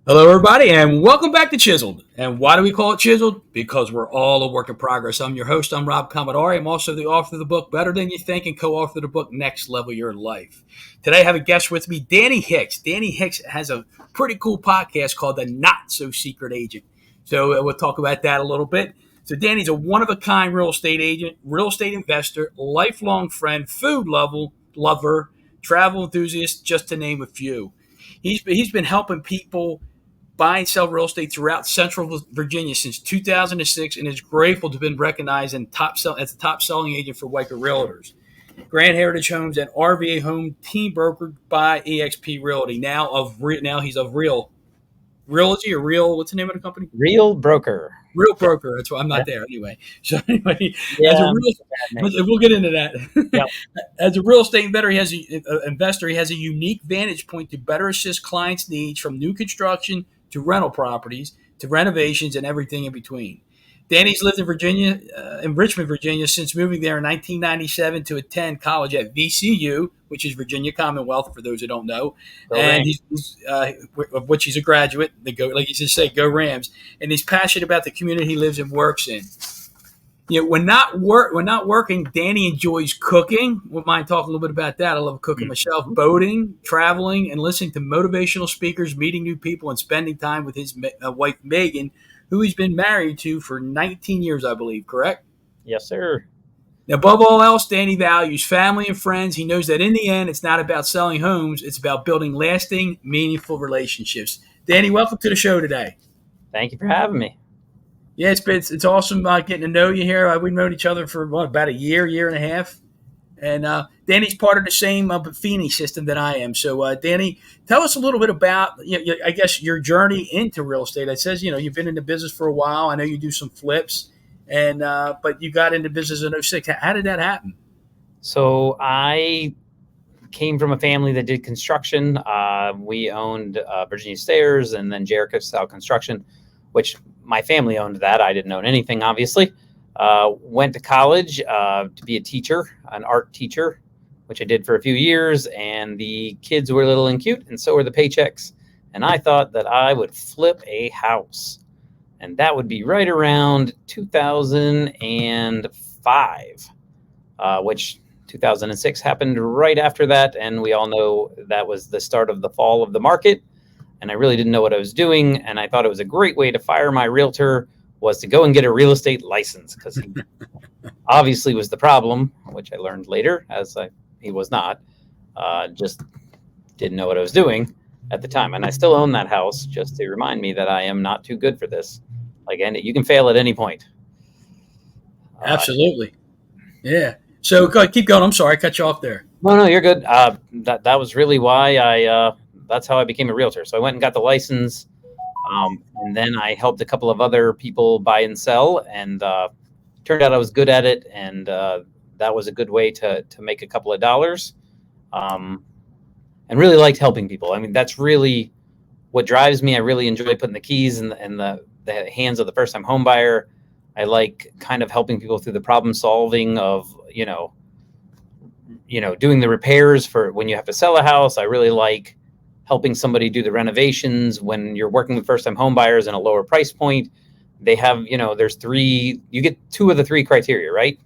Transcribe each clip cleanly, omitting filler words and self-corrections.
Hello, everybody, and welcome back to Chiseled. And why do we call it Chiseled? Because we're all a work in progress. I'm your host. I'm Rob Commodari. I'm also the author of the book Better Than You Think and co-author of the book Next Level Your Life. Today, I have a guest with me, Danny Hicks. Danny Hicks has a pretty cool podcast called The Not So Secret Agent. So we'll talk about that a little bit. So Danny's a one-of-a-kind real estate agent, real estate investor, lifelong friend, food lover, travel enthusiast, just to name a few. He's been helping people buy and sell real estate throughout Central Virginia since 2006 and is grateful to have been recognized as the top selling agent for Weicker Realtors, Grand Heritage Homes, and RVA Home Team Brokered by eXp Realty. Now he's of Real Realty or Real. What's the name of the company? Real broker. Real Broker. That's why I'm not there anyway. So anyway, Yeah. we'll get into that. Yep. As a real estate investor, he has a unique vantage point to better assist clients' needs from new construction to rental properties to renovations and everything in between. Danny's lived in Richmond, Virginia, since moving there in 1997 to attend college at VCU, which is Virginia Commonwealth, for those who don't know. And of which he's a graduate. Like you just say, go Rams. And he's passionate about the community he lives and works in. When not working, Danny enjoys cooking. Wouldn't mind talking a little bit about that. I love cooking myself, boating, traveling, and listening to motivational speakers, meeting new people, and spending time with his wife, Megan, who he's been married to for 19 years, I believe, correct? Yes, sir. Now, above all else, Danny values family and friends. He knows that in the end, it's not about selling homes. It's about building lasting, meaningful relationships. Danny, welcome to the show today. Thank you for having me. Yeah, it's awesome getting to know you here. We've known each other for about a year and a half. And Danny's part of the same Buffini system that I am. So, Danny, tell us a little bit about, I guess, your journey into real estate. It says, you've been in the business for a while. I know you do some flips, and but you got into business in '06. How did that happen? So I came from a family that did construction. We owned Virginia Stairs and then Jericho Style Construction, which my family owned that. I didn't own anything, obviously. Went to college to be a teacher, an art teacher, which I did for a few years. And the kids were little and cute, and so were the paychecks. And I thought that I would flip a house. And that would be right around 2005, which 2006 happened right after that. And we all know that was the start of the fall of the market. And I really didn't know what I was doing. And I thought it was a great way to fire my realtor was to go and get a real estate license, because he obviously was the problem, which I learned later he was not, just didn't know what I was doing at the time. And I still own that house, just to remind me that I am not too good for this. And you can fail at any point. Absolutely. Yeah. So keep going. I'm sorry, I cut you off there. No, you're good. That was really why that's how I became a realtor. So I went and got the license. And then I helped a couple of other people buy and sell, and turned out I was good at it. And that was a good way to make a couple of dollars, and really liked helping people. I mean, that's really what drives me. I really enjoy putting the keys in the hands of the first-time home buyer. I like kind of helping people through the problem solving of, doing the repairs for when you have to sell a house. I really like helping somebody do the renovations when you're working with first-time home buyers in a lower price point. They have, you get two of the three criteria, right?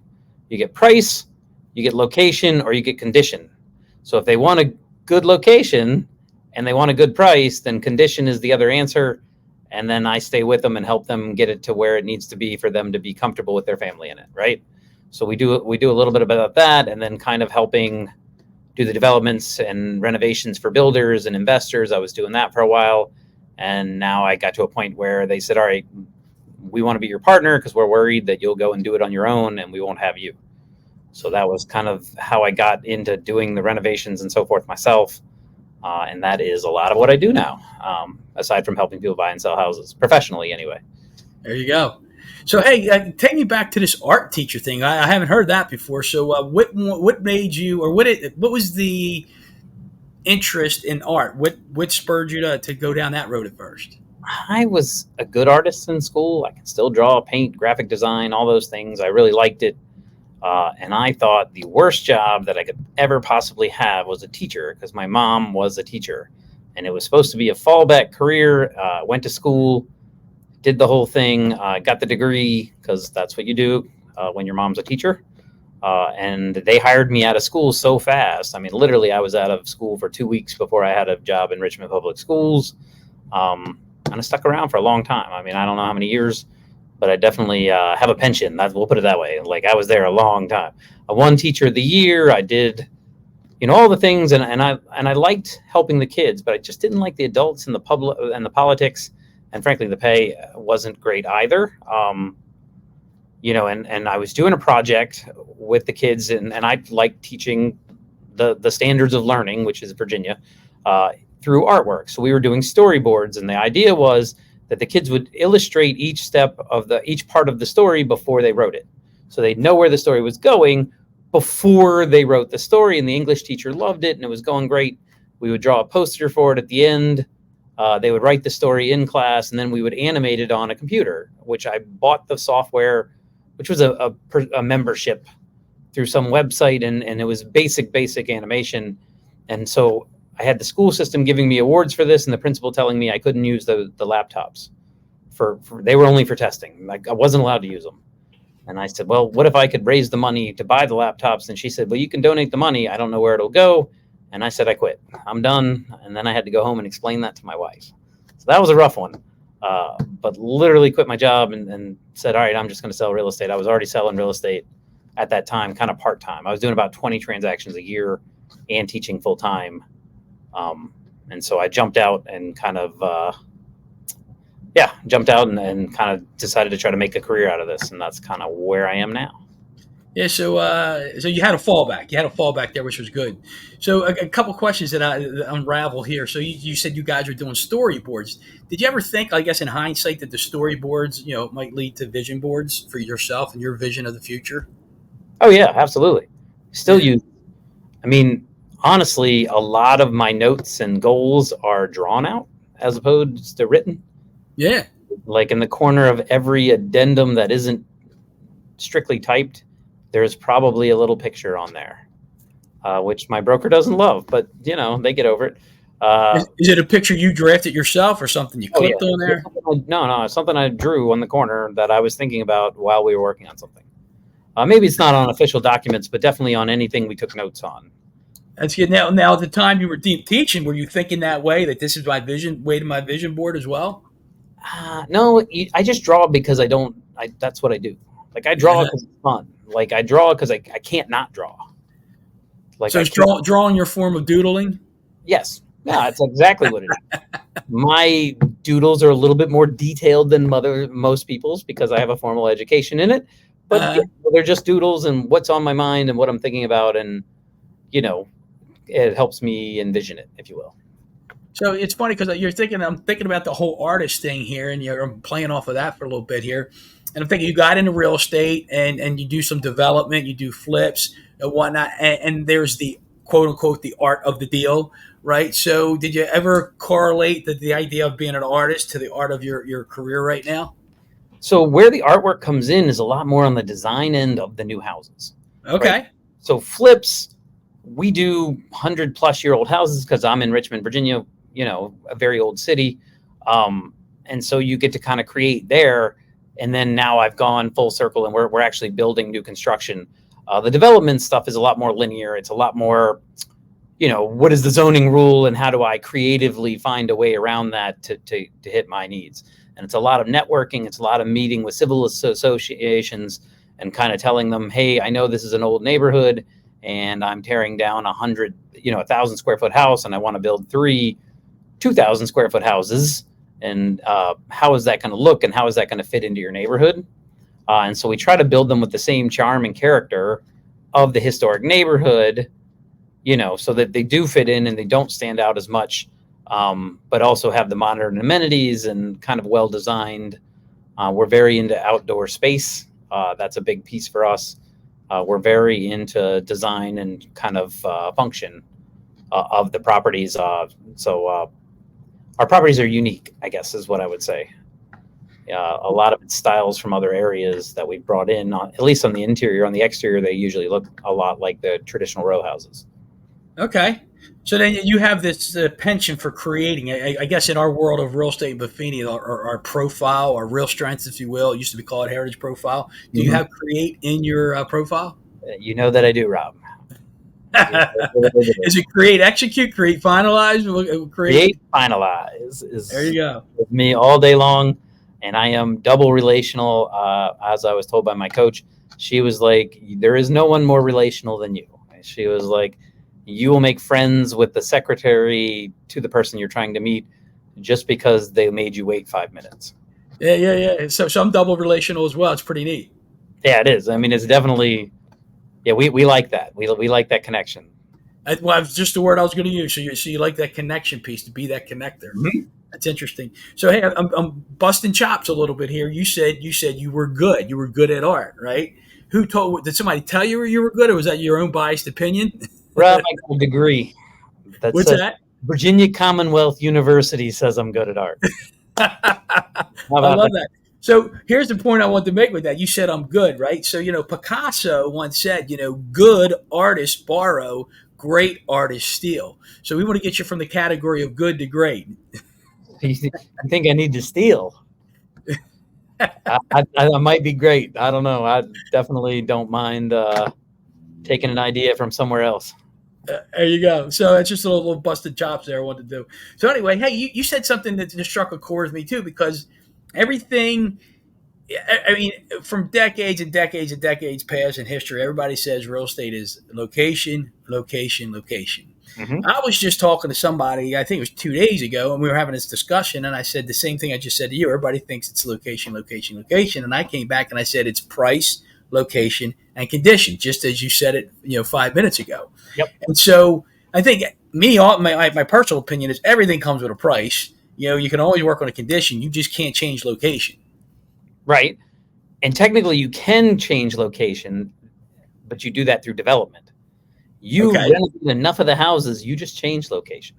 You get price, you get location, or you get condition. So if they want a good location and they want a good price, then condition is the other answer. And then I stay with them and help them get it to where it needs to be for them to be comfortable with their family in it, right? So we do a little bit about that, and then kind of helping do the developments and renovations for builders and investors. I was doing that for a while. And now I got to a point where they said, all right, we want to be your partner because we're worried that you'll go and do it on your own and we won't have you. So that was kind of how I got into doing the renovations and so forth myself. And that is a lot of what I do now, aside from helping people buy and sell houses professionally anyway. There you go. So, hey, take me back to this art teacher thing. I haven't heard that before. So what made you, or what was the interest in art? What spurred you to go down that road at first? I was a good artist in school. I could still draw, paint, graphic design, all those things. I really liked it. And I thought the worst job that I could ever possibly have was a teacher, because my mom was a teacher. and it was supposed to be a fallback career. Went to school, did the whole thing, got the degree because that's what you do when your mom's a teacher. And they hired me out of school so fast. I mean, literally, I was out of school for 2 weeks before I had a job in Richmond Public Schools. And I stuck around for a long time. I mean, I don't know how many years, but I definitely have a pension. We'll put it that way. Like, I was there a long time. I won Teacher of the Year. I did, all the things, and I liked helping the kids, but I just didn't like the adults and the public and the politics, and frankly, the pay wasn't great either. And I was doing a project with the kids, and I like teaching the standards of learning, which is Virginia, through artwork. So we were doing storyboards, and the idea was that the kids would illustrate each part of the story before they wrote it. So they'd know where the story was going before they wrote the story, and the English teacher loved it, and it was going great. We would draw a poster for it at the end. They would write the story in class, and then we would animate it on a computer, which I bought the software, which was a membership through some website, and it was basic animation. And so I had the school system giving me awards for this, and the principal telling me I couldn't use the laptops. They were only for testing. Like, I wasn't allowed to use them. And I said, well, what if I could raise the money to buy the laptops? And she said, well, you can donate the money. I don't know where it'll go. And I said, I quit. I'm done. And then I had to go home and explain that to my wife. So that was a rough one. But literally quit my job and said, all right, I'm just going to sell real estate. I was already selling real estate at that time, kind of part-time. I was doing about 20 transactions a year and teaching full-time. And so I jumped out and kind of decided to try to make a career out of this. And that's kind of where I am now. Yeah, so you had a fallback. You had a fallback there, which was good. So a couple questions that unravel here. So you said you guys were doing storyboards. Did you ever think, I guess in hindsight, that the storyboards, might lead to vision boards for yourself and your vision of the future? Oh, yeah, absolutely. Still use. I mean, honestly, a lot of my notes and goals are drawn out as opposed to written. Yeah. Like in the corner of every addendum that isn't strictly typed, there's probably a little picture on there, which my broker doesn't love, but they get over it. Is it a picture you drafted yourself or something you clicked on there? No, it's something I drew on the corner that I was thinking about while we were working on something. Maybe it's not on official documents, but definitely on anything we took notes on. That's good. Now at the time you were teaching, were you thinking that way, that this is my vision, way to my vision board as well? No, I just draw because that's what I do. Like, I draw because it's fun. Like, I draw because I can't not draw. Like, so it's drawing your form of doodling? Yes. Yeah, that's exactly what it is. My doodles are a little bit more detailed than most people's because I have a formal education in it. But they're just doodles and what's on my mind and what I'm thinking about. And, it helps me envision it, if you will. So it's funny because I'm thinking about the whole artist thing here, and you're playing off of that for a little bit here. And I'm thinking you got into real estate and you do some development, you do flips and whatnot, and there's the quote unquote the art of the deal, right? So did you ever correlate the idea of being an artist to the art of your career right now? So where the artwork comes in is a lot more on the design end of the new houses. Okay. Right? So flips, we do 100-plus-year-old houses because I'm in Richmond, Virginia, a very old city. And so you get to kind of create there. And then now I've gone full circle and we're actually building new construction. The development stuff is a lot more linear. It's a lot more, what is the zoning rule and how do I creatively find a way around that to hit my needs? And it's a lot of networking. It's a lot of meeting with civil associations and kind of telling them, hey, I know this is an old neighborhood and I'm tearing down 1,000 square foot house and I want to build 3 2,000 square foot houses. And how is that going to look and how is that going to fit into your neighborhood? And so we try to build them with the same charm and character of the historic neighborhood, so that they do fit in and they don't stand out as much, but also have the modern amenities and kind of well-designed. We're very into outdoor space. That's a big piece for us. We're very into design and kind of function of the properties. So our properties are unique, I guess, is what I would say. A lot of it's styles from other areas that we've brought in, at least on the interior. On the exterior, they usually look a lot like the traditional row houses. Okay. So then you have this penchant for creating. I guess in our world of real estate and Buffini, our profile, our real strengths, if you will, it used to be called heritage profile. Do you Mhm. have create in your profile? You know that I do, Rob. You know that I do. Is it create, execute, create, finalize, create? Create, finalize There you is go. with me all day long, and I am double relational. As I was told by my coach, she was like, "There is no one more relational than you." She was like, "You will make friends with the secretary to the person you're trying to meet just because they made you wait 5 minutes." Yeah, yeah, yeah. So I'm double relational as well. It's pretty neat. Yeah, it is. I mean, it's definitely. Yeah, we like that. We like that connection. Well, it's just the word I was going to use. So you like that connection piece to be that connector. Mhm. That's interesting. So hey, I'm busting chops a little bit here. You said you were good. You were good at art, right? Who told? Did somebody tell you were good, or was that your own biased opinion? Rob, I got a degree that What's says that? Virginia Commonwealth University says I'm good at art. I How about love that? that. So here's the point I want to make with that. You said I'm good, right? So Picasso once said, good artists borrow, great artists steal. So we want to get you from the category of good to great. You think I need to steal? I might be great. I don't know. I definitely don't mind taking an idea from somewhere else. There you go. So it's just a little busted chops there I wanted to do. So anyway, hey, you said something that just struck a chord with me too, because everything, I mean, from decades and decades and decades past in history, everybody says real estate is location, location, location. Hmm. I was just talking to somebody, I think it was 2 days ago, and we were having this discussion, and I said the same thing I just said to you. Everybody thinks it's location, location, location. And I came back and I said it's price, location, and condition, just as you said it, 5 minutes ago. Yep. And so I think my personal opinion is everything comes with a price. You can always work on a condition. You just can't change location. Right. And technically, you can change location, but you do that through development. You Okay. renovate enough of the houses, you just change location.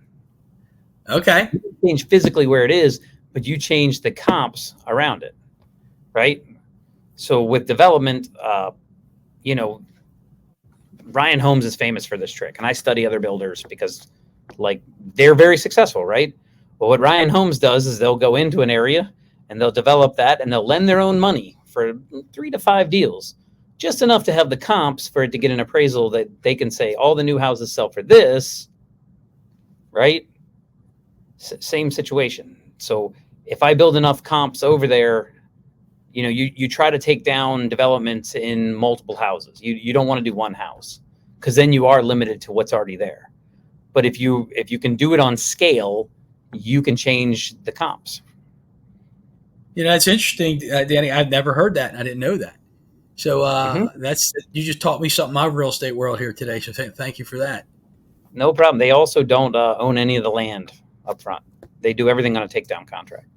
Okay. You change physically where it is, but you change the comps around it. Right. So with development, you know, Ryan Holmes is famous for this trick, and I study other builders because, like, they're very successful, right? Well, what Ryan Holmes does is they'll go into an area and they'll develop that, and they'll lend their own money for 3 to 5 deals, just enough to have the comps for it to get an appraisal that they can say all the new houses sell for this, right? Same situation. So if I build enough comps over there, you try to take down developments in multiple houses. You don't want to do one house because then you are limited to what's already there. But if you can do it on scale, you can change the comps. It's interesting, Danny. I've never heard that. I didn't know that. So Mm-hmm. you just taught me something in my real estate world here today. So thank you for that. No problem. They also don't own any of the land up front. They do everything on a takedown contract.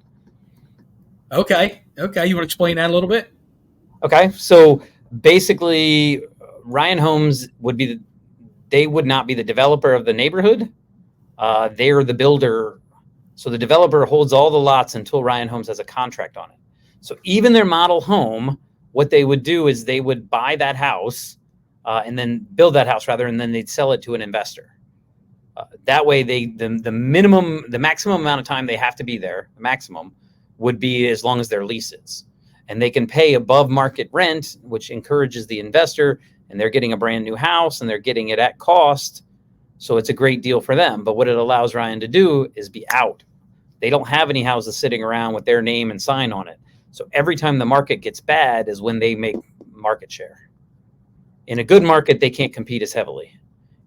Okay. Okay. You want to explain that a little bit? Okay. So basically, Ryan Holmes they would not be the developer of the neighborhood. They're the builder. So the developer holds all the lots until Ryan Holmes has a contract on it. So even their model home, what they would do is they would buy that house and then build that house rather, and then they'd sell it to an investor. That way, the maximum amount of time they have to be there, the maximum, would be as long as their lease is. And they can pay above market rent, which encourages the investor, and they're getting a brand new house and they're getting it at cost. So it's a great deal for them. But what it allows Ryan to do is be out. They don't have any houses sitting around with their name and sign on it. So every time the market gets bad is when they make market share. In a good market, they can't compete as heavily.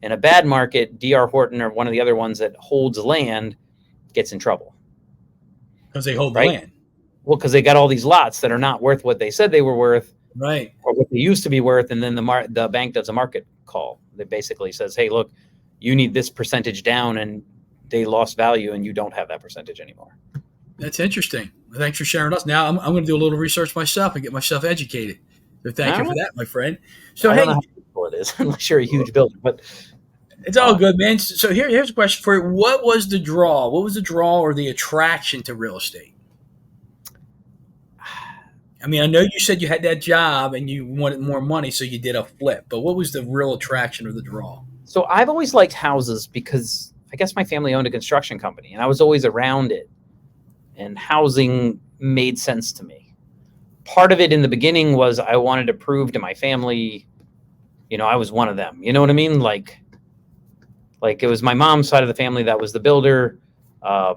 In a bad market, D.R. Horton or one of the other ones that holds land gets in trouble. Because they hold the Right? land. Well, because they got all these lots that are not worth what they said they were worth, Right. or what they used to be worth, and then the bank does a market call that basically says, "Hey, look, you need this percentage down," and they lost value, and you don't have that percentage anymore. That's interesting. Well, thanks for sharing us. Now I'm going to do a little research myself and get myself educated. So thank you for that, my friend. So I don't know hey, how useful it is unless you're a huge builder, but it's all good, man. So here's a question for you. What was the draw? What was the draw or the attraction to real estate? I mean, I know you said you had that job and you wanted more money, so you did a flip. But what was the real attraction or the draw? So I've always liked houses because I guess my family owned a construction company and I was always around it, and housing made sense to me. Part of it in the beginning was I wanted to prove to my family, I was one of them. You know what I mean? Like it was my mom's side of the family that was the builder. I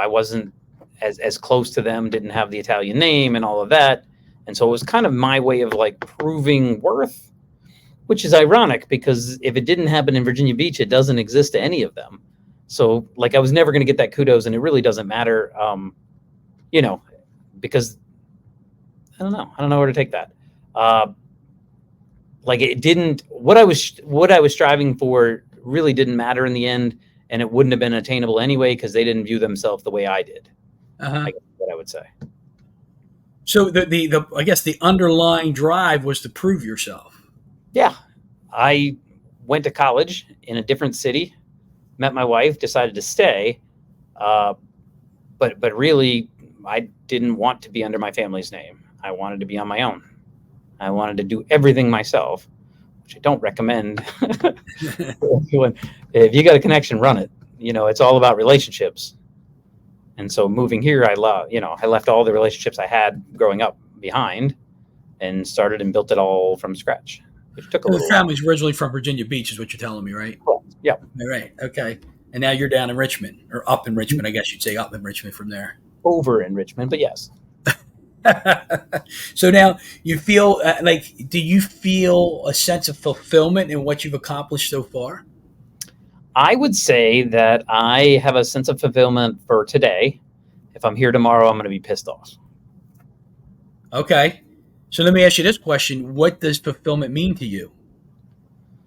wasn't as close to them, didn't have the Italian name and all of that. And so it was kind of my way of like proving worth, which is ironic because if it didn't happen in Virginia Beach, it doesn't exist to any of them. So like I was never going to get that kudos, and it really doesn't matter, because I don't know where to take that. Like it didn't, what I was striving for really didn't matter in the end, and it wouldn't have been attainable anyway because they didn't view themselves the way I did. I guess what I would say. So the I guess the underlying drive was to prove yourself. Yeah, I went to college in a different city, met my wife, decided to stay, but really I didn't want to be under my family's name. I wanted to be on my own. I wanted to do everything myself, which I don't recommend. If you got a connection, run it. It's all about relationships. And so moving here, I left all the relationships I had growing up behind and started and built it all from scratch, which took a little while. The family's originally from Virginia Beach is what you're telling me, right? Cool. Yeah. All right. Okay. And now you're down in Richmond, or up in Richmond, I guess you'd say up in Richmond from there. Over in Richmond, but yes. So now you feel do you feel a sense of fulfillment in what you've accomplished so far? I would say that I have a sense of fulfillment for today. If I'm here tomorrow, I'm going to be pissed off. Okay. So let me ask you this question. What does fulfillment mean to you?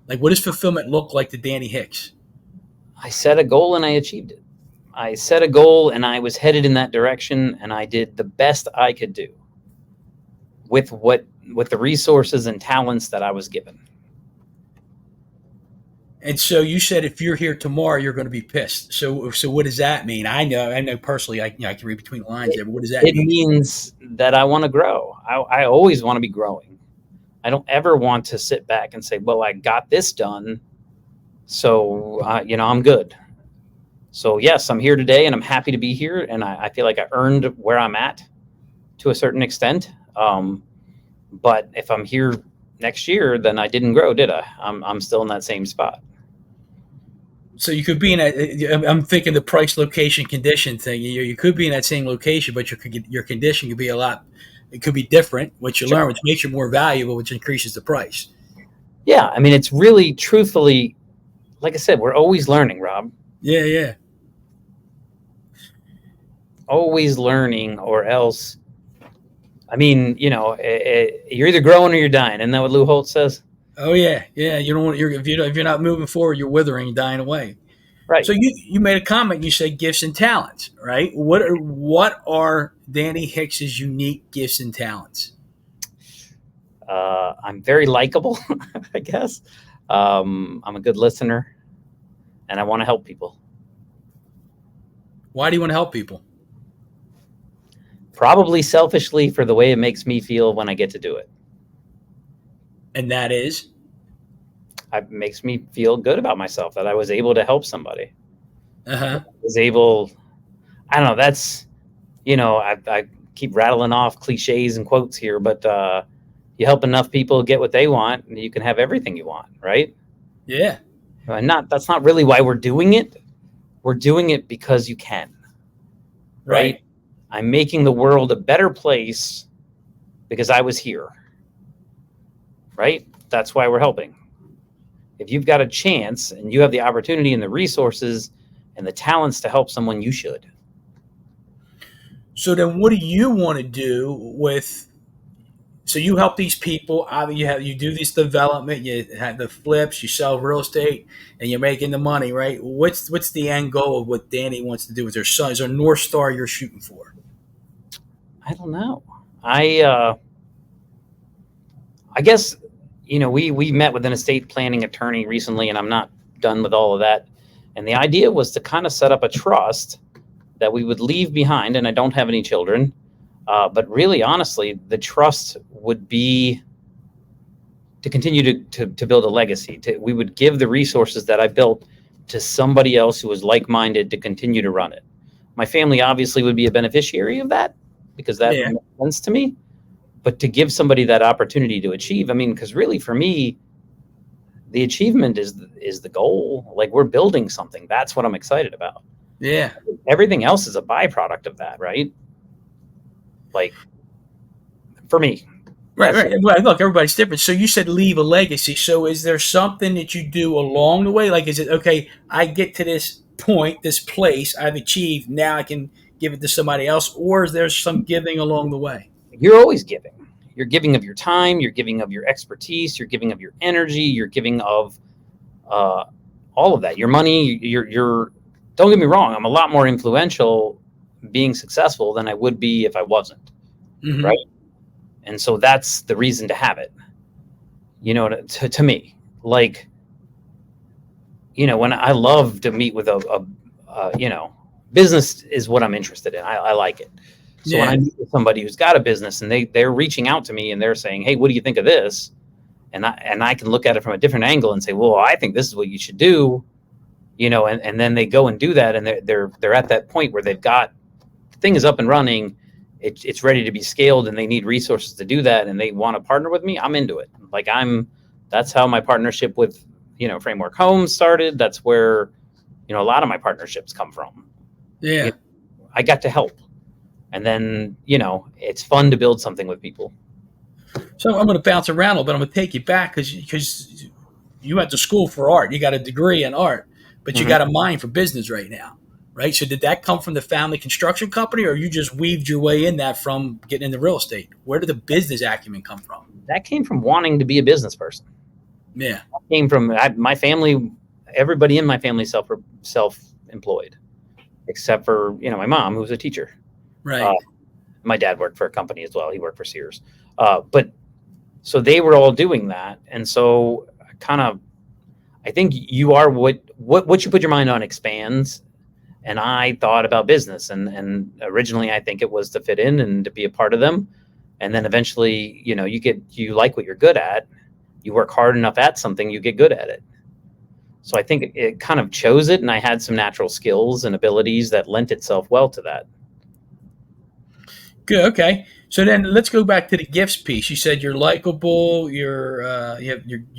Like, what does fulfillment look like to Danny Hicks? I set a goal and I achieved it. I set a goal and I was headed in that direction, and I did the best I could do with the resources and talents that I was given. And so you said if you're here tomorrow, you're going to be pissed. So what does that mean? I know personally, I can read between the lines there, but what does that mean? It means that I want to grow. I always want to be growing. I don't ever want to sit back and say, well, I got this done, so I'm good. So yes, I'm here today and I'm happy to be here, and I feel like I earned where I'm at to a certain extent. But if I'm here next year, then I didn't grow, did I? I'm still in that same spot. So you could be in I'm thinking the price, location, condition thing. You could be in that same location, but your condition could be it could be different, which you learn, which makes you more valuable, which increases the price. Yeah. I mean, it's really truthfully, like I said, we're always learning, Rob. Yeah. Always learning, or else, I mean, you're either growing or you're dying. Isn't that what Lou Holtz says? Oh yeah. You don't want if you're not moving forward, you're withering and dying away. Right. So you made a comment. You said gifts and talents, right? What are Danny Hicks's unique gifts and talents? I'm very likable, I guess. I'm a good listener, and I want to help people. Why do you want to help people? Probably selfishly for the way it makes me feel when I get to do it. And that is? It makes me feel good about myself that I was able to help somebody. Uh-huh. I don't know, that's, I keep rattling off cliches and quotes here, but you help enough people get what they want, and you can have everything you want, right? Yeah. That's not really why we're doing it. We're doing it because you can, right? I'm making the world a better place because I was here, right? That's why we're helping. If you've got a chance and you have the opportunity and the resources and the talents to help someone, you should. So then what do you want to do so you help these people, you do this development, you have the flips, you sell real estate, and you're making the money, right? What's the end goal of what Danny wants to do with their son? Is there a North Star you're shooting for? I don't know. I guess, we met with an estate planning attorney recently, and I'm not done with all of that. And the idea was to kind of set up a trust that we would leave behind, and I don't have any children. But really, honestly, the trust would be to continue to build a legacy. We would give the resources that I built to somebody else who was like-minded to continue to run it. My family obviously would be a beneficiary of that because that Yeah. makes sense to me. But to give somebody that opportunity to achieve, I mean, because really for me, the achievement is the goal. Like, we're building something. That's what I'm excited about. Yeah. Everything else is a byproduct of that, right? Like, for me. Right. Well, look, everybody's different. So you said leave a legacy. So is there something that you do along the way? Like, is it, okay, I get to this point, this place I've achieved, now I can give it to somebody else? Or is there some giving along the way? You're always giving. You're giving of your time. You're giving of your expertise. You're giving of your energy. You're giving of all of that. Your money. You're. Don't get me wrong. I'm a lot more influential being successful than I would be if I wasn't. Mm-hmm. Right. And so that's the reason to have it. You know, to me, like, you know, when I love to meet with a you know, business is what I'm interested in. I like it. So when I meet with somebody who's got a business and they're reaching out to me and they're saying, "Hey, what do you think of this?" And I can look at it from a different angle and say, "Well, I think this is what you should do." You know, and then they go and do that, and they're at that point where they've got the thing is up and running, it's ready to be scaled, and they need resources to do that, and they want to partner with me. I'm into it. Like, that's how my partnership with, you know, Framework Homes started. That's where, you know, a lot of my partnerships come from. Yeah. You know, I got to help. And then, you know, it's fun to build something with people. So I'm going to bounce around a little bit. I'm going to take you back because you went to school for art. You got a degree in art, but you got a mind for business right now, right? So did that come from the family construction company, or you just weaved your way in that from getting into real estate? Where did the business acumen come from? That came from wanting to be a business person. Yeah. That came from my family. Everybody in my family self-employed, except for, you know, my mom, who was a teacher. Right. My dad worked for a company as well. He worked for Sears. But so they were all doing that. And so I think you are what you put your mind on expands. And I thought about business, and originally I think it was to fit in and to be a part of them. And then eventually, you know, you like what you're good at. You work hard enough at something, you get good at it. So I think it kind of chose it, and I had some natural skills and abilities that lent itself well to that. Good. Okay. So then let's go back to the gifts piece. You said you're likable. You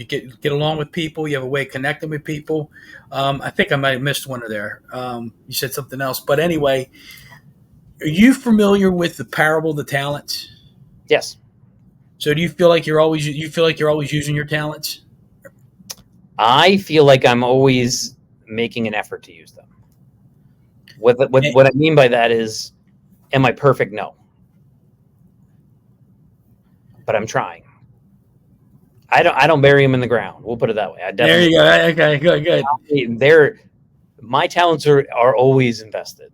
get along with people. You have a way of connecting with people. I think I might have missed one of there. You said something else, but anyway, are you familiar with the parable of the talents? Yes. So do you feel like you're always using your talents? I feel like I'm always making an effort to use them. What I mean by that is, am I perfect? No. But I'm trying. I don't bury them in the ground. We'll put it that way. There you go. Okay, good. My talents are always invested.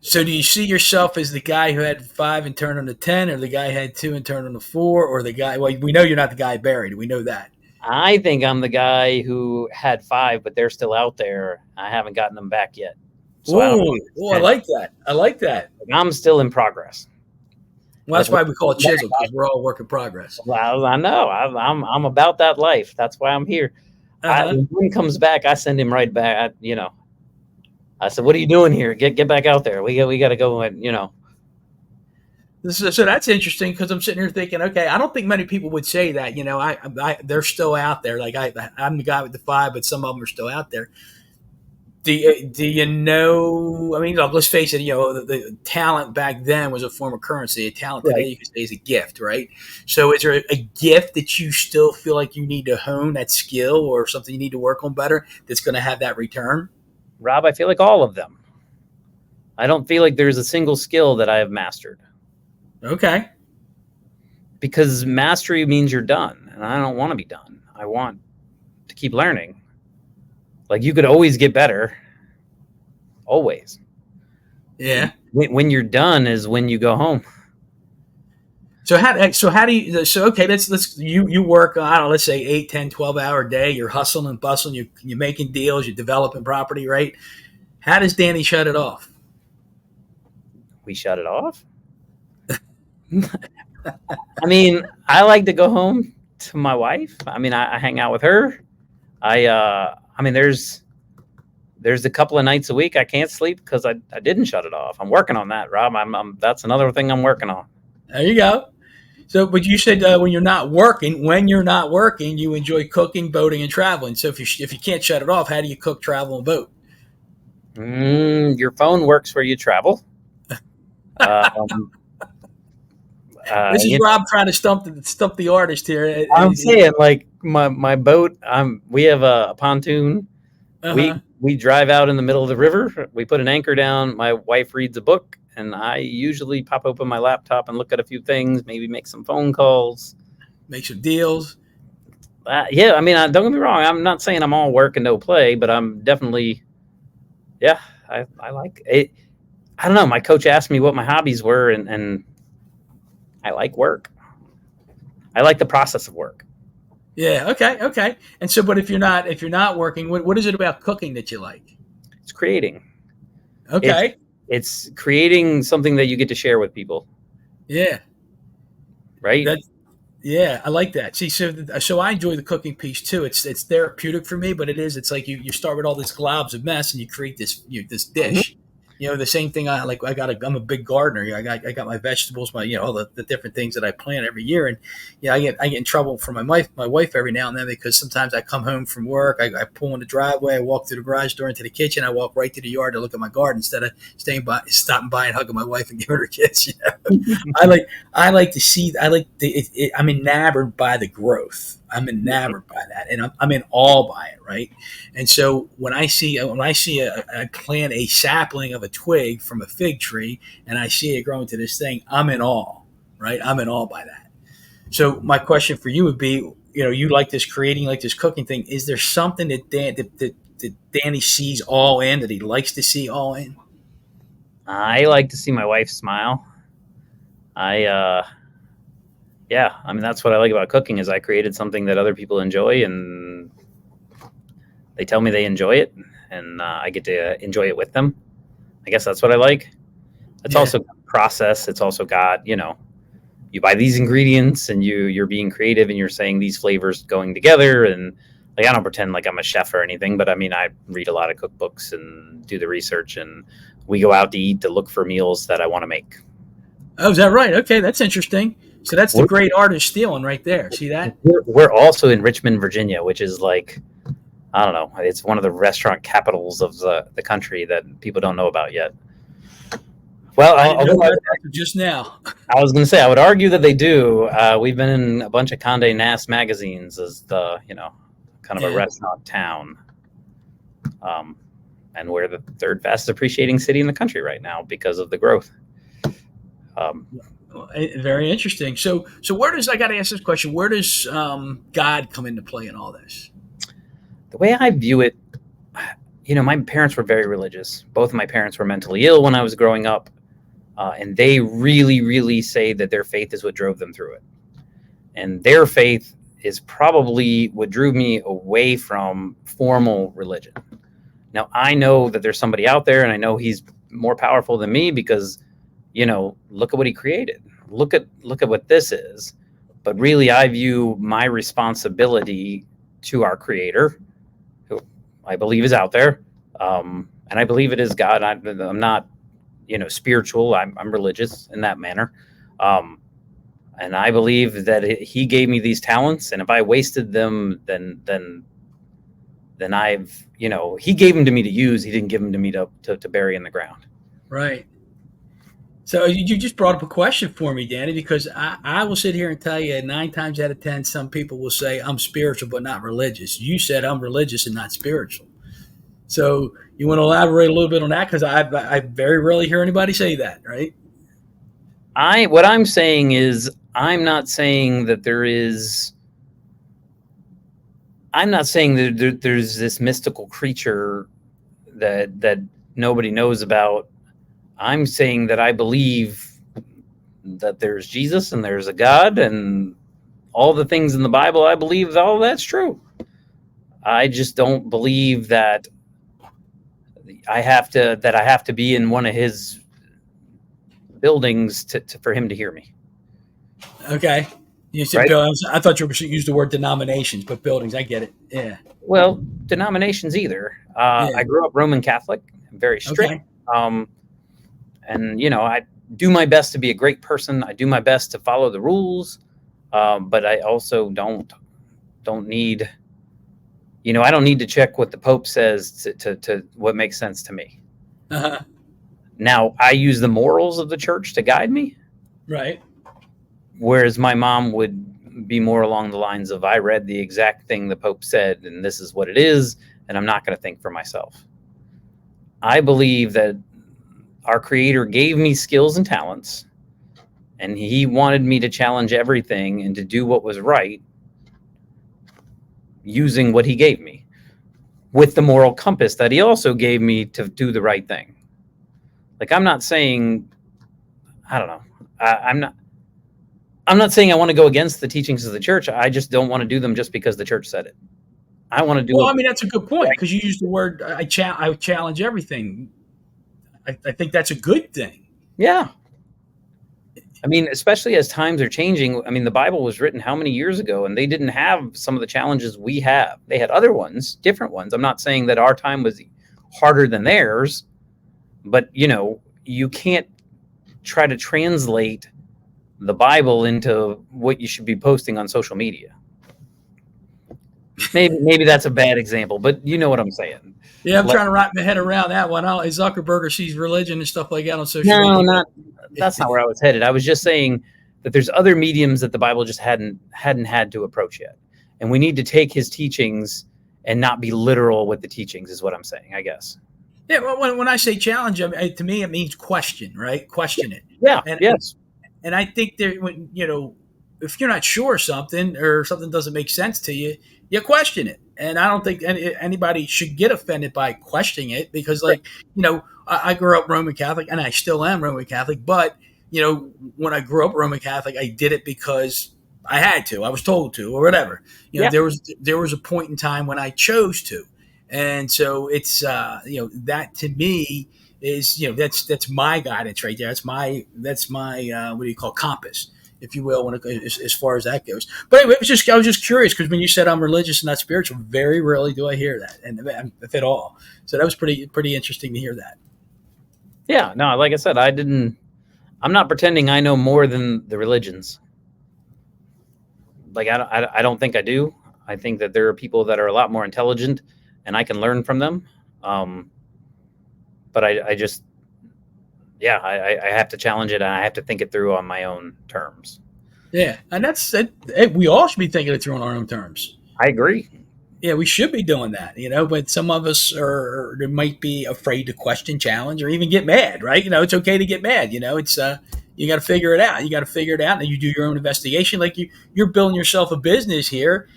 So do you see yourself as the guy who had 5 and turned into 10, or the guy who had 2 and turned into 4, or the guy? Well, we know you're not the guy buried. We know that. I think I'm the guy who had 5, but they're still out there. I haven't gotten them back yet. So I like that. I like that. I'm still in progress. Well, that's why we call it Chiseled, because we're all work in progress. Well, I know. I'm about that life. That's why I'm here. When he comes back, I send him right back. You know, I said, "What are you doing here? Get back out there. We got to go." And, you know. So that's interesting, because I'm sitting here thinking, okay, I don't think many people would say that. You know, they're still out there. Like I'm the guy with the 5, but some of them are still out there. Do you know? I mean, look, let's face it. You know, the talent back then was a form of currency. A talent today, you can say, is a gift, right? So, is there a gift that you still feel like you need to hone, that skill, or something you need to work on better that's going to have that return? Rob, I feel like all of them. I don't feel like there's a single skill that I have mastered. Okay. Because mastery means you're done, and I don't want to be done. I want to keep learning. Like, you could always get better. Always. Yeah. When you're done is when you go home. So how do you, okay, let's you work, I don't know, let's say 8, 10, 12-hour day, you're hustling and bustling, you're making deals, you're developing property, right? How does Danny shut it off? We shut it off? I mean, I like to go home to my wife. I mean, I hang out with her. I mean, there's a couple of nights a week I can't sleep because I didn't shut it off. I'm working on that, Rob. That's another thing I'm working on. There you go. So, but you said when you're not working, you enjoy cooking, boating, and traveling. So if you can't shut it off, how do you cook, travel, and boat? Your phone works where you travel. Um, This is you Rob trying to stump the artist here. I'm saying like my boat. We have a pontoon. Uh-huh. We drive out in the middle of the river. We put an anchor down. My wife reads a book, and I usually pop open my laptop and look at a few things. Maybe make some phone calls. Make some deals. Yeah, I mean, don't get me wrong. I'm not saying I'm all work and no play, but I'm definitely, yeah. I like it. I don't know. My coach asked me what my hobbies were, and I like work. I like the process of work. Yeah. Okay. And so, but if you're not working, what is it about cooking that you like? It's creating. It's Okay. it's creating something that you get to share with people, Yeah. right? That. Yeah, I like that. See, so I enjoy the cooking piece too. It's therapeutic for me, but it's like you start with all these globs of mess and you create this Mhm. dish. The same thing. I'm a big gardener. I got my vegetables, my all the different things that I plant every year, and I get in trouble from my wife every now and then because sometimes I come home from work, I pull in the driveway, I walk through the garage door into the kitchen, I walk right to the yard to look at my garden instead of stopping by and hugging my wife and giving her a kiss. I like to see. I'm enamored by the growth. I'm enamored by that, and I'm in awe by it, right? And so when I see a plant, a sapling of a twig from a fig tree, and I see it grow into this thing, I'm in awe, right? I'm in awe by that. So my question for you would be, you like this creating, like this cooking thing. Is there something that Danny sees all in, that he likes to see all in? I like to see my wife smile. I Yeah, I mean that's what I like about cooking is I created something that other people enjoy, and they tell me they enjoy it, and I get to enjoy it with them. I guess that's what I like. It's Yeah. also process. It's also got you buy these ingredients, and you're being creative, and you're saying these flavors going together, and like I don't pretend like I'm a chef or anything, but I mean I read a lot of cookbooks and do the research, and we go out to eat to look for meals that I want to make. Oh, is that right? Okay, that's interesting. So that's the great artist stealing right there. See that? We're also in Richmond, Virginia, which is like I don't know. It's one of the restaurant capitals of the country that people don't know about yet. Well, I didn't know about that just now. I was going to say I would argue that they do. We've been in a bunch of Condé Nast magazines as the kind of a Yeah. restaurant town, um, and we're the third fastest appreciating city in the country right now because of the growth. Um, Very interesting. So where does I got to ask this question? Where does God come into play in all this? the way I view it, my parents were very religious. Both of my parents were mentally ill when I was growing up. And they really, really say that their faith is what drove them through it. And their faith is probably what drew me away from formal religion. Now, I know that there's somebody out there, and I know he's more powerful than me because, look at what he created. Look at what this is. But really, I view my responsibility to our creator, who I believe is out there. And I believe it is God. I'm not spiritual. I'm religious in that manner. And I believe that he gave me these talents, and if I wasted them, then he gave them to me to use. He didn't give them to me to bury in the ground. Right. So you just brought up a question for me, Danny, because I will sit here and tell you 9 times out of 10, some people will say I'm spiritual but not religious. You said I'm religious and not spiritual. So you want to elaborate a little bit on that? Because I very rarely hear anybody say that, right? What I'm saying is I'm not saying that there's this mystical creature that nobody knows about. I'm saying that I believe that there's Jesus and there's a God and all the things in the Bible. I believe all that's true. I just don't believe that I have to be in one of his buildings for him to hear me. Okay. You said right? buildings. I thought you were going to use the word denominations, but buildings. I get it. Yeah. Well, denominations either. Yeah. I grew up Roman Catholic, very strict. Okay. Um, and I do my best to be a great person. I do my best to follow the rules, but I also don't need. I don't need to check what the Pope says to what makes sense to me. Uh-huh. Now, I use the morals of the church to guide me, Right. whereas my mom would be more along the lines of, I read the exact thing the Pope said, and this is what it is, and I'm not going to think for myself. I believe that our Creator gave me skills and talents, and He wanted me to challenge everything and to do what was right using what He gave me, with the moral compass that He also gave me to do the right thing. Like, I'm not saying, I don't know, I'm not saying I want to go against the teachings of the church. I just don't want to do them just because the church said it. I want to do Well, it. I mean, that's a good point because you used the word I challenge everything. I think that's a good thing. Yeah. I mean, especially as times are changing. I mean, the Bible was written how many years ago, and they didn't have some of the challenges we have. They had other ones, different ones. I'm not saying that our time was harder than theirs, but you can't try to translate the Bible into what you should be posting on social media. Maybe that's a bad example, but you know what I'm saying. Yeah, I'm trying to wrap my head around that one. Zuckerberg sees religion and stuff like that on social media. That's not where I was headed. I was just saying that there's other mediums that the Bible just hadn't had to approach yet, and we need to take his teachings and not be literal with the teachings. Is what I'm saying, I guess. Yeah, well, when I say challenge, to me it means question, right? Question it. Yeah. And, yes. And I think that if you're not sure of something or something doesn't make sense to you, you question it. And I don't think anybody should get offended by questioning it because, I grew up Roman Catholic and I still am Roman Catholic. But, when I grew up Roman Catholic, I did it because I had to. I was told to or whatever. There was a point in time when I chose to. And so it's, that to me is, that's my guidance right there. That's my what do you call compass, if you will, as far as that goes. But anyway, I was just curious because when you said I'm religious and not spiritual, very rarely do I hear that, and if at all. So that was pretty interesting to hear that. Yeah, no, like I said, I'm not pretending I know more than the religions. Like I don't think I do. I think that there are people that are a lot more intelligent and I can learn from them. But I just, I have to challenge it and I have to think it through on my own terms. Yeah, and that's it. We all should be thinking it through on our own terms. I agree. Yeah, we should be doing that, but some of us they might be afraid to question, challenge, or even get mad, right? It's okay to get mad. It's you got to figure it out. You got to figure it out, and you do your own investigation. Like you're building yourself a business here,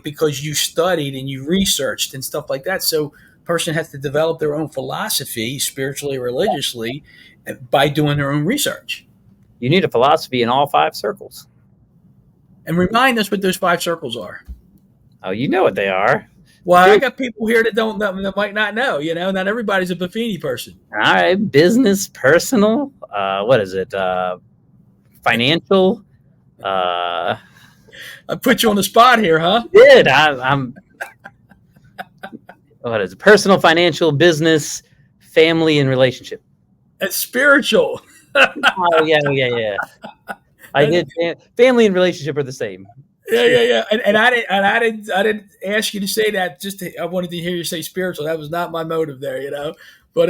because you studied and you researched and stuff like that. So, a person has to develop their own philosophy, spiritually or religiously, by doing their own research. You need a philosophy in all 5 circles. And remind us what those 5 circles are. Oh, you know what they are. Well, I got people here that might not know. Not everybody's a Buffini person. All right, business, personal. What is it? Financial. I put you on the spot here, huh? Did I'm? What is it? Personal, financial, business, family, and relationship. It's spiritual. Oh yeah. I did. Family and relationship are the same. Yeah. And I didn't ask you to say that. I wanted to hear you say spiritual. That was not my motive there, But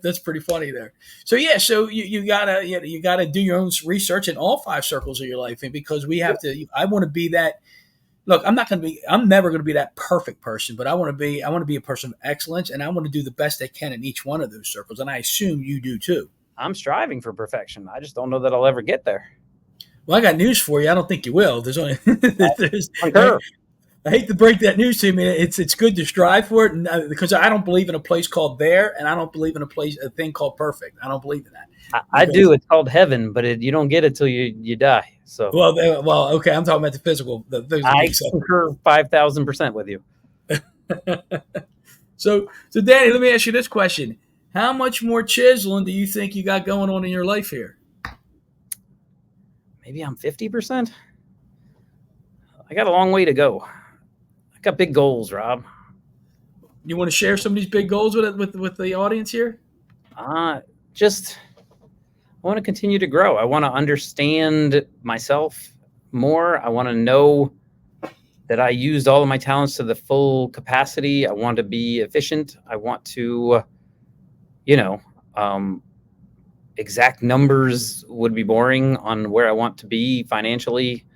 that's pretty funny there. So yeah, so you gotta do your own research in all 5 circles of your life, and because we have to. I want to be that. Look, I'm never going to be that perfect person, but I want to be a person of excellence, and I want to do the best I can in each one of those circles. And I assume you do too. I'm striving for perfection. I just don't know that I'll ever get there. Well, I got news for you. I don't think you will. I hate to break that news to you. It's good to strive for it, and because I don't believe in a place called there, and I don't believe in a thing called perfect. I don't believe in that. I do. It's called heaven, but you don't get it till you die. So well, okay. I'm talking about the physical. I concur 5,000% with you. So Danny, let me ask you this question: how much more chiseling do you think you got going on in your life here? maybe I'm 50%. I got a long way to go. I got big goals, Rob. You want to share some of these big goals with the audience here? Just I want to continue to grow. I want to understand myself more. I want to know that I used all of my talents to the full capacity. I want to be efficient. I want to, exact numbers would be boring on where I want to be financially.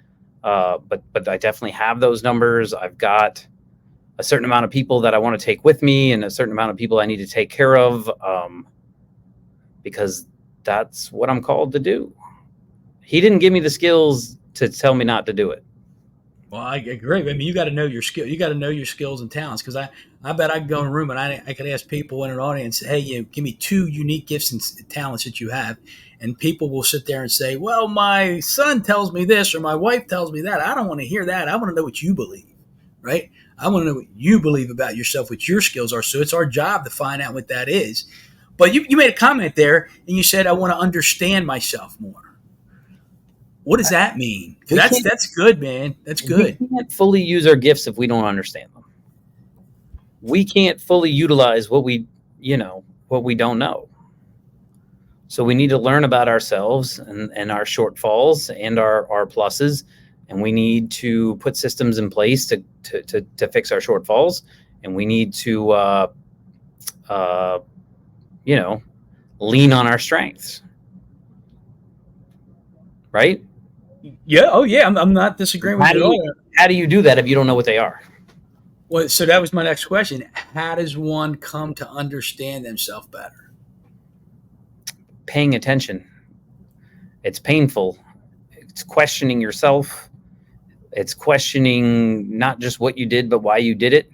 But I definitely have those numbers. I've got a certain amount of people that I want to take with me and a certain amount of people I need to take care of, because that's what I'm called to do. He didn't give me the skills to tell me not to do it. Well, I agree. I mean, you got to know your skill. You got to know your skills and talents. Because I bet I could go in a room and I could ask people in an audience, hey, give me 2 unique gifts and talents that you have. And people will sit there and say, well, my son tells me this or my wife tells me that. I don't want to hear that. I want to know what you believe, right? I want to know what you believe about yourself, what your skills are. So it's our job to find out what that is. But you made a comment there and you said, I want to understand myself more. What does that mean? That's good, man. That's good. We can't fully use our gifts if we don't understand them. We can't fully utilize what we don't know. So we need to learn about ourselves and our shortfalls and our pluses, and we need to put systems in place to fix our shortfalls, and we need to lean on our strengths. Right? Yeah. Oh, yeah. I'm not disagreeing with you at all. How do you do that if you don't know what they are? Well, so that was my next question. How does one come to understand themselves better? Paying attention. It's painful. It's questioning yourself. It's questioning not just what you did, but why you did it.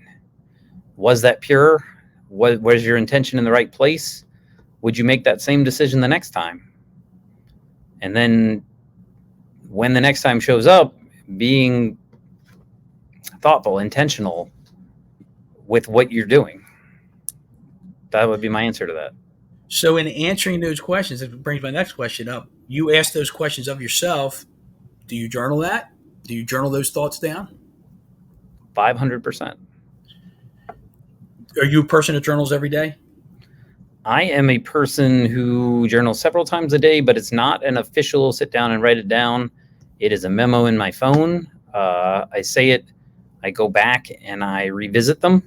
Was that pure? Was your intention in the right place? Would you make that same decision the next time? And then when the next time shows up, being thoughtful, intentional with what you're doing. That would be my answer to that. So in answering those questions, it brings my next question up. You ask those questions of yourself. Do you journal that? Do you journal those thoughts down? 500%. Are you a person that journals every day? I am a person who journals several times a day, but it's not an official sit down and write it down. It is a memo in my phone. I say it, I go back and I revisit them.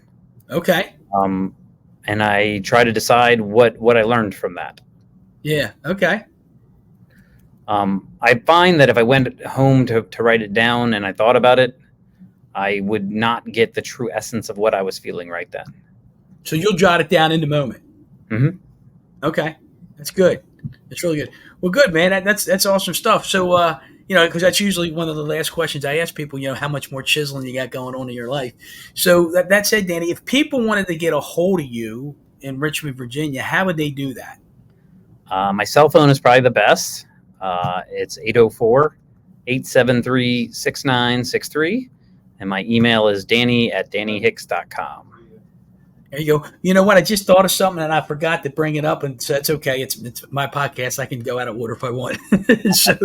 Okay. And I try to decide what I learned from that. Yeah. Okay. I find that if I went home to write it down and I thought about it, I would not get the true essence of what I was feeling right then. So you'll jot it down in the moment. Mm-hmm. Okay. That's good. That's really good. Well, good, man. That's awesome stuff. So, because that's usually one of the last questions I ask people, how much more chiseling you got going on in your life. So that said, Danny, if people wanted to get a hold of you in Richmond, Virginia, how would they do that? My cell phone is probably the best. It's 804-873-6963. And my email is danny@dannyhicks.com. There you go. You know what? I just thought of something and I forgot to bring it up, and so it's okay. It's my podcast. I can go out of order if I want. As a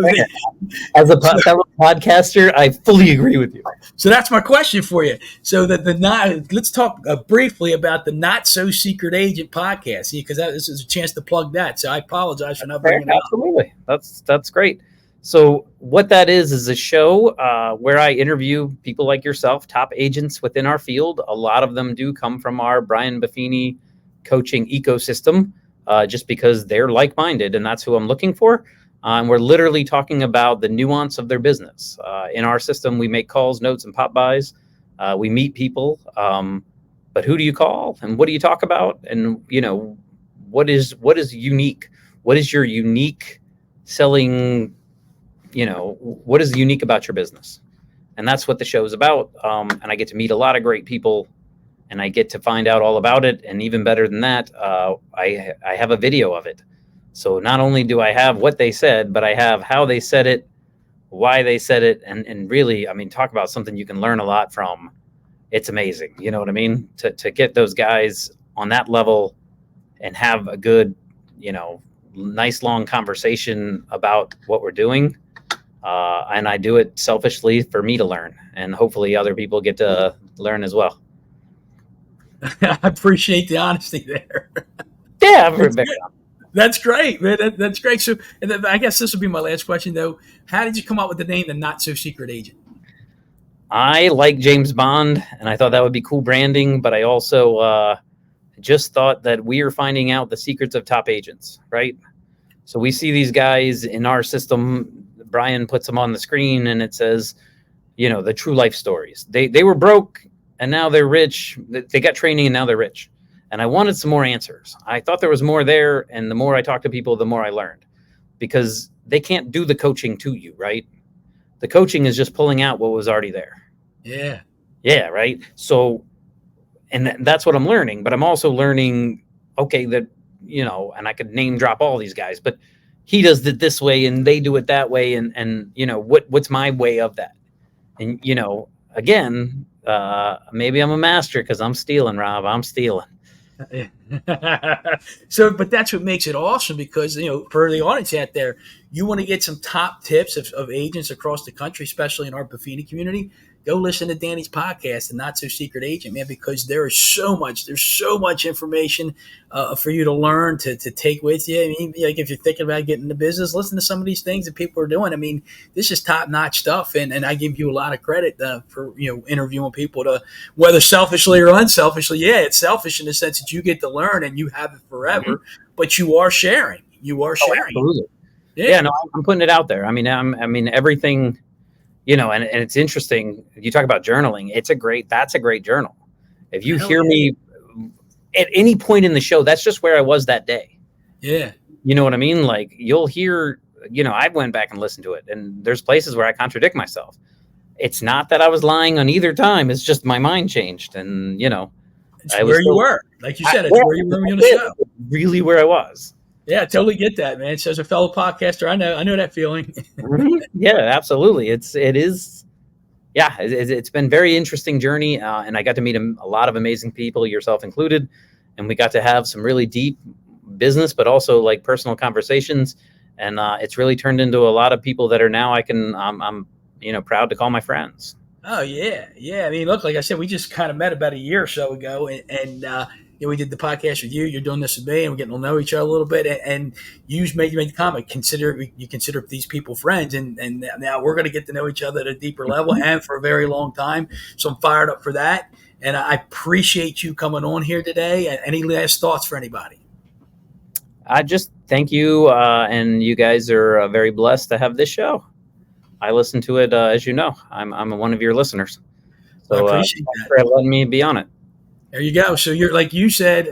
fellow podcaster, I fully agree with you. So that's my question for you. So let's talk briefly about the Not So Secret Agent podcast, because this is a chance to plug that. So I apologize for not bringing it up. Absolutely, that's great. So what that is a show where I interview people like yourself, top agents within our field. A lot of them do come from our Brian Buffini coaching ecosystem, just because they're like-minded, and that's who I'm looking for. And we're literally talking about the nuance of their business. In our system, we make calls, notes, and pop-bys. We meet people, but who do you call, and what do you talk about, and what is unique? What is your unique selling? What is unique about your business? And that's what the show is about. And I get to meet a lot of great people, and I get to find out all about it. And even better than that, I have a video of it. So not only do I have what they said, but I have how they said it, why they said it. And really, talk about something you can learn a lot from. It's amazing. You know what I mean? To get those guys on that level and have a good, nice long conversation about what we're doing. And I do it selfishly for me to learn, and hopefully other people get to learn as well. I appreciate the honesty there. Yeah, That's great, man. That's great. So, and then I guess this will be my last question, though. How did you come up with the name, the Not So Secret Agent? I like James Bond, and I thought that would be cool branding, but I also just thought that we are finding out the secrets of top agents, right? So we see these guys in our system. Brian puts them on the screen, and it says, the true life stories. They were broke, and now they're rich. They got training, and now they're rich. And I wanted some more answers. I thought there was more there, and the more I talked to people, the more I learned, because they can't do the coaching to you, right? The coaching is just pulling out what was already there. Yeah. Yeah, right? So, and that's what I'm learning, but I'm also learning, okay, that, and I could name drop all these guys, but he does it this way and they do it that way. And what's my way of that? And, again, maybe I'm a master because I'm stealing, Rob. I'm stealing. So, but that's what makes it awesome, because for the audience out there, you want to get some top tips of agents across the country, especially in our Buffini community. Go listen to Danny's podcast, The Not So Secret Agent, man, because there's so much information for you to learn, to take with you. I mean, like if you're thinking about getting into business, listen to some of these things that people are doing. I mean, this is top notch stuff, and I give you a lot of credit for interviewing people, to whether selfishly or unselfishly. Yeah, it's selfish in the sense that you get to learn and you have it forever, but you are sharing. Absolutely. Yeah, no, I'm putting it out there. I mean, everything. And it's interesting. You talk about journaling. That's a great journal. If you hear me at any point in the show, that's just where I was that day. Yeah. You know what I mean? Like you'll hear, I went back and listened to it, and there's places where I contradict myself. It's not that I was lying on either time. It's just my mind changed. And, it's where you were. Like you said, it's where you were on the show. Really where I was. Yeah, I totally get that, man. So as a fellow podcaster, I know that feeling. Yeah, absolutely. It's been a very interesting journey, and I got to meet a lot of amazing people, yourself included, and we got to have some really deep business, but also like personal conversations, and it's really turned into a lot of people that are now I'm proud to call my friends. Oh yeah. I mean, look, like I said, we just kind of met about a year or so ago, and we did the podcast with you. You're doing this with me, and we're getting to know each other a little bit. And you made the comment, you consider these people friends, and now we're going to get to know each other at a deeper level and for a very long time. So I'm fired up for that, and I appreciate you coming on here today. Any last thoughts for anybody? I just thank you, and you guys are very blessed to have this show. I listen to it, as you know. I'm one of your listeners, so I appreciate that. For letting me be on it. There you go. So you're, like you said,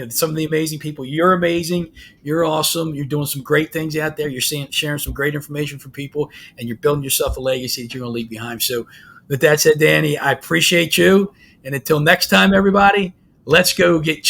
some of the amazing people. You're amazing. You're awesome. You're doing some great things out there. You're sharing some great information for people, and you're building yourself a legacy that you're going to leave behind. So with that said, Danny, I appreciate you. And until next time, everybody, let's go get